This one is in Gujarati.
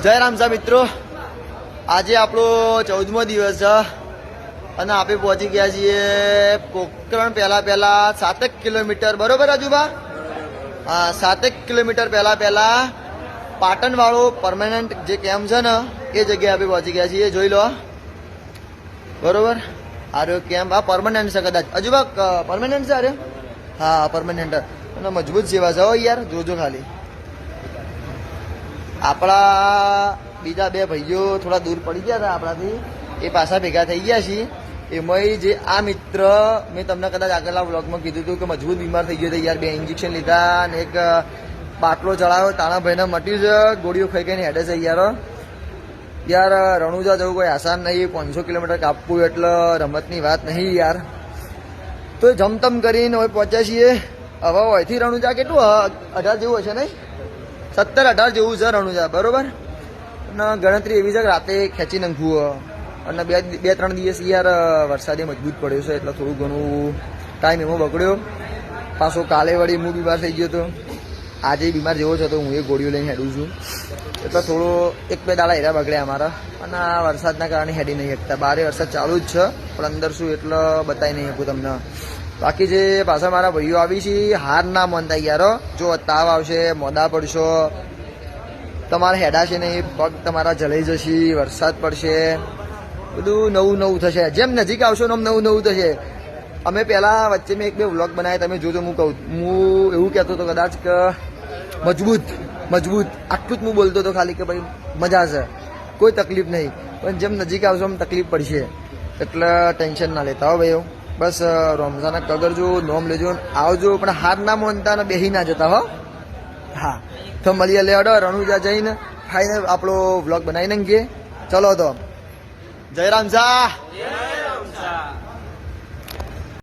જય રામસા મિત્રો, આજે આપણો 14મો દિવસ છે અને આપણે પહોંચી ગયા છીએ પોખરણ પહેલા 7 કિલોમીટર. બરોબર રાજુભા? હા, 7 કિલોમીટર પહેલા પાટણ વાળો પરમાનન્ટ જે કેમ્પ છે ને એ જગ્યાએ આપણે પહોંચી ગયા છીએ. જોઈ લો. બરોબર, આર્યો કેમ્પ આ પરમાનન્ટ છે કદાચ. અજુભા પરમાનન્ટ છે? અરે હા, પરમાનન્ટ. અને મજબૂત સેવા છે હો યાર, જોજો ખાલી. આપણા બીજા બે ભાઈઓ થોડા દૂર પડી ગયા હતા આપણાથી, એ પાછા ભેગા થઈ ગયા છીએ. એમાં જે આ મિત્ર મેં તમને કદાચ આગળના વ્લોગમાં કીધું હતું કે મજબૂત બીમાર થઈ ગયો હતો યાર. 2 ઇન્જેક્શન લીધા અને એક બાટલો ચડાવ્યો. તાણાભાઈને મટ્યું છે, ગોળીઓ ખાઈ ખાઈને હેડે છે યાર. રણુજા જવું કોઈ આસાન નહીં. 500 કિલોમીટર કાપવું એટલે રમતની વાત નહીં યાર. તો જમતમ કરીને હવે પહોંચ્યા છીએ. હવે અહીંથી રણુજા કેટલું 18 જેવું હશે નહીં? 17-18 જેવું છે રણુજા. બરોબર. અને ગણતરી એવી છે કે રાતે ખેંચી નાખવું. અને બે ત્રણ દિવસ યાર વરસાદે મજબૂત પડ્યો છે એટલે થોડું ઘણું ટાઈમ એમાં બગડ્યો. પાછો કાલે વળી હું બીમાર થઈ ગયો હતો. આજે બીમાર જેવો છે તો હું એ ગોળીઓ લઈને હેડું છું. એટલે થોડો 1-2 દાડા હેરા બગડ્યા અમારા. અને આ વરસાદના કારણે હેડી નહીં શકતા. બારે વરસાદ ચાલુ જ છે પણ અંદર શું એટલે બતાવી નહીં શકું તમને. બાકી જે પાછા મારા ભાઈઓ આવી છે હાર ના માનતા યાર. જો તાવ આવશે, મોડા પડશો, તમારા હેડા છે ને એ પગ તમારા જલાઈ જશે, વરસાદ પડશે, બધું નવું થશે. જેમ નજીક આવશો ને નવું થશે. અમે પહેલાં વચ્ચે મેં 1-2 વ્લોગ બનાવ્યા, તમે જોજો. હું એવું કહેતો હતો કદાચ કે મજબૂત આટલું જ હું બોલતો હતો ખાલી કે ભાઈ મજા છે, કોઈ તકલીફ નહીં. પણ જેમ નજીક આવશો એમ તકલીફ પડશે. એટલે ટેન્શન ના લેતા હો ભાઈઓ. બસ રમઝાના કગરજો, નોમ લેજો, આવજો. પણ હાર ના માનતા ને બેહી ના જતા હો. હા, તો મળીએ લેડો રણુજા જઈને ફાઇનલ આપણો વ્લોગ બનાવી નાખીએ. ચલો તો જય રામજા.